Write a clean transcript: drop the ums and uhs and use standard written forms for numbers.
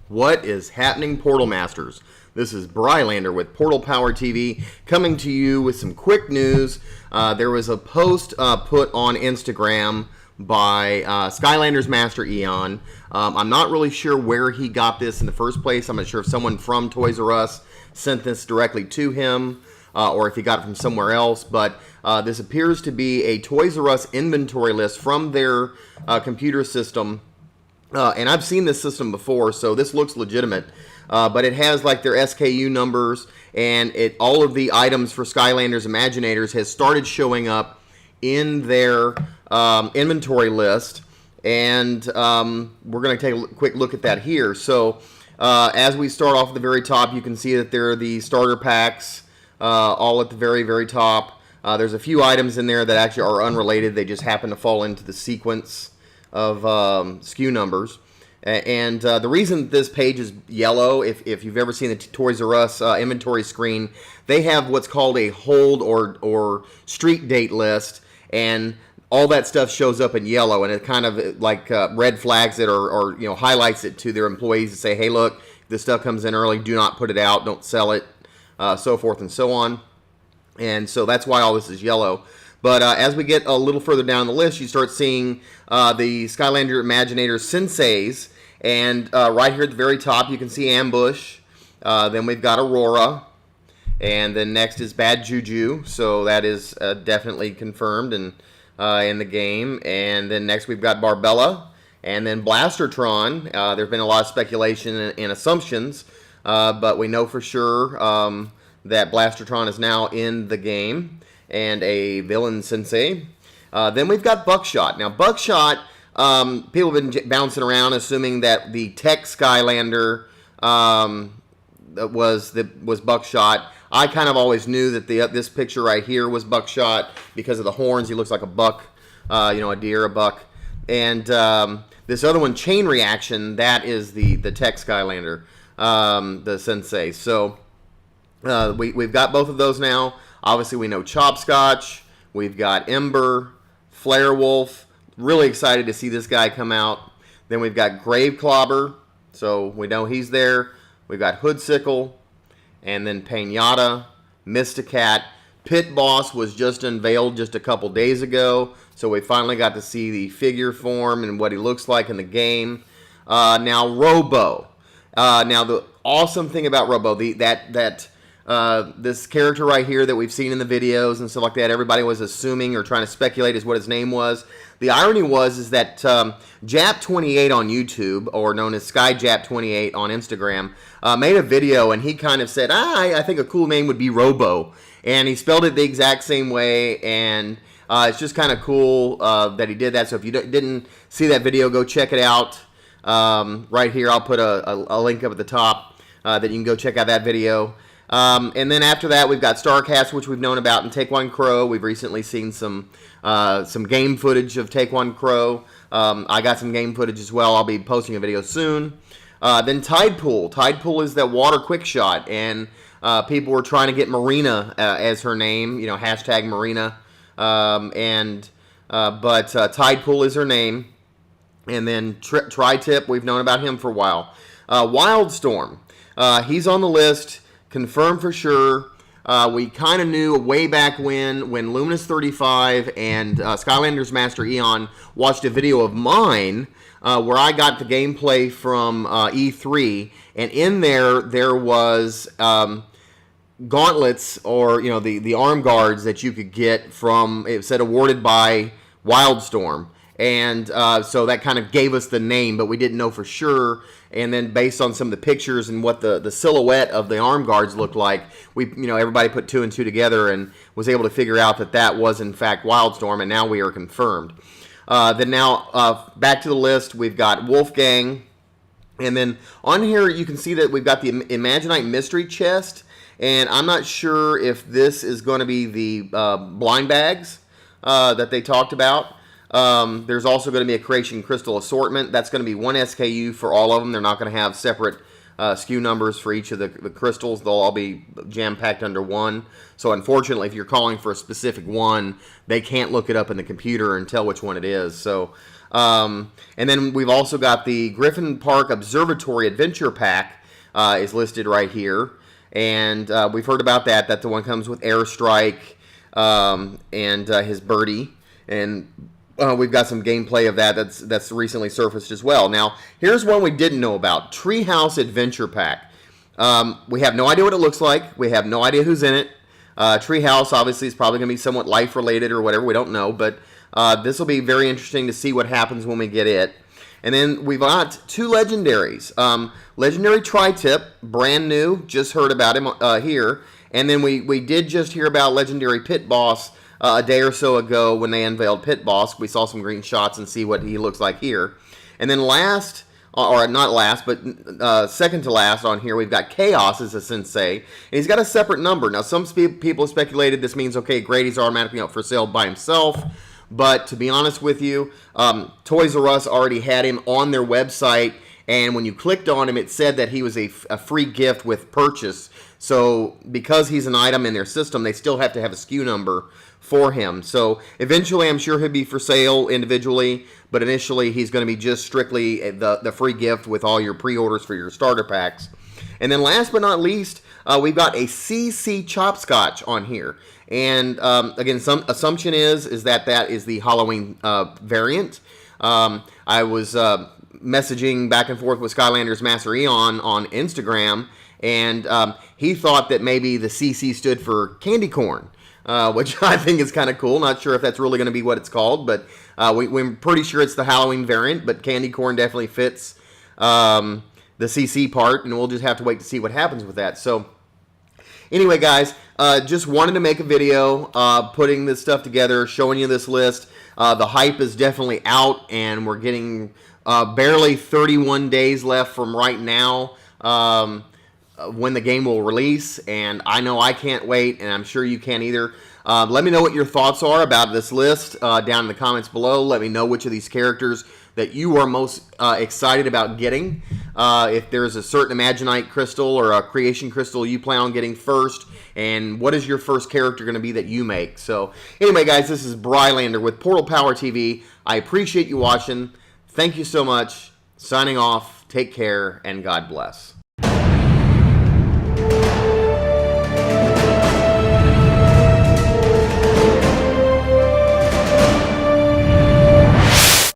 What is happening, Portal Masters? This is Brylander with PortalPowerTV coming to you with some quick news. There was a post put on Instagram by Skylanders Master Eon. I'm not really sure where he got this in the first place. I'm not sure if someone from Toys R Us sent this directly to him or if he got it from somewhere else, but this appears to be a Toys R Us inventory list from their computer system. And I've seen this system before, so this looks legitimate. But it has like their SKU numbers, and all of the items for Skylanders Imaginators has started showing up in their inventory list. And we're going to take a quick look at that here. So as we start off at the very top, you can see that there are the starter packs all at the very, very top. There's a few items in there that actually are unrelated. They just happen to fall into the sequence of SKU numbers. And the reason this page is yellow, if you've ever seen the Toys R Us inventory screen, they have what's called a hold or street date list, and all that stuff shows up in yellow, and it kind of like red flags it or highlights it to their employees to say, hey, look, if this stuff comes in early, do not put it out, don't sell it, so forth and so on. And so that's why all this is yellow. But as we get a little further down the list, you start seeing the Skylanders Imaginators Senseis. And right here at the very top, you can see Ambush. Then we've got Aurora. And then next is Bad Juju. So that is definitely confirmed in the game. And then next we've got Barbella. And then Blastertron. There's been a lot of speculation and assumptions. But we know for sure that Blastertron is now in the game. And a villain sensei. Then we've got Buckshot. Now, Buckshot, people have been bouncing around assuming that the Tech Skylander was Buckshot. I kind of always knew that this picture right here was Buckshot because of the horns. He looks like a buck, a deer, a buck. And this other one, Chain Reaction, that is the Tech Skylander, the sensei. So we've got both of those now. Obviously, we know Chopscotch. We've got Ember, Flare Wolf. Really excited to see this guy come out. Then we've got Grave Clobber, so we know he's there. We've got Hoodsickle, and then Pinata, Mysticat. Pit Boss was just unveiled just a couple days ago, so we finally got to see the figure form and what he looks like in the game. Now, Robo. Now, the awesome thing about Robo, this character right here that we've seen in the videos and stuff like that, everybody was assuming or trying to speculate is what his name was. The irony is that Jap28 on YouTube, or known as SkyJap28 on Instagram, made a video and he kind of said, I think a cool name would be Robo. And he spelled it the exact same way, and it's just kind of cool that he did that. So if you didn't see that video, go check it out. Right here, I'll put a link up at the top that you can go check out that video. And then after that, we've got Starcast, which we've known about in Take One Crow. We've recently seen some game footage of Take One Crow. I got some game footage as well. I'll be posting a video soon. Then Tidepool. Tidepool is that water quick shot, and people were trying to get Marina as her name. Hashtag Marina. But Tidepool is her name. And then Tri-Tip, we've known about him for a while. Wildstorm. He's on the list. Confirmed for sure. We kind of knew way back when Luminous 35 and Skylanders Master Eon watched a video of mine where I got the gameplay from E3, and in there was gauntlets, or the arm guards that you could get from, it said awarded by Wildstorm. And so that kind of gave us the name, but we didn't know for sure. And then based on some of the pictures and what the silhouette of the arm guards looked like, everybody put two and two together and was able to figure out that was in fact Wildstorm, and now we are confirmed. Then now back to the list, we've got Wolfgang, and then on here you can see that we've got the Imaginite Mystery Chest, and I'm not sure if this is going to be the blind bags that they talked about. There's also going to be a Creation Crystal Assortment. That's going to be one SKU for all of them. They're not going to have separate SKU numbers for each of the crystals. They'll all be jam-packed under one. So unfortunately, if you're calling for a specific one, they can't look it up in the computer and tell which one it is. So, and then we've also got the Griffin Park Observatory Adventure Pack is listed right here. And we've heard about that. That the one comes with Airstrike and his birdie. And we've got some gameplay of that that's recently surfaced as well. Now, here's one we didn't know about. Treehouse Adventure Pack. We have no idea what it looks like. We have no idea who's in it. Treehouse, obviously, is probably going to be somewhat life-related or whatever. We don't know. But this will be very interesting to see what happens when we get it. And then we've got two legendaries. Legendary Tri-Tip, brand new. Just heard about him here. And then we did just hear about Legendary Pit Boss a day or so ago when they unveiled Pit Boss. We saw some green shots and see what he looks like here. And then last, or not last, but second to last on here, we've got Chaos as a sensei. And he's got a separate number. Now, some people speculated this means, okay, Grady's automatically out for sale by himself. But to be honest with you, Toys R Us already had him on their website. And when you clicked on him, it said that he was a free gift with purchase. So because he's an item in their system, they still have to have a SKU number for him. So eventually, I'm sure he'll be for sale individually, but initially he's going to be just strictly the free gift with all your pre-orders for your starter packs. And then last but not least, we've got a CC Chopscotch on here. And again, some assumption is that is the Halloween variant. I was messaging back and forth with Skylanders Master Eon on Instagram, and he thought that maybe the CC stood for candy corn. Which I think is kind of cool. Not sure if that's really going to be what it's called, but we're pretty sure it's the Halloween variant, but candy corn definitely fits the CC part, and we'll just have to wait to see what happens with that. So anyway, guys, just wanted to make a video putting this stuff together, showing you this list. The hype is definitely out, and we're getting barely 31 days left from right now. When the game will release, and I know I can't wait, and I'm sure you can't either. Let me know what your thoughts are about this list down in the comments below. Let me know which of these characters that you are most excited about getting. If there's a certain Imaginite crystal or a creation crystal you plan on getting first, and what is your first character going to be that you make. So anyway, guys, this is Brylander with PortalPowerTV. I appreciate you watching. Thank you so much. Signing off. Take care, and God bless.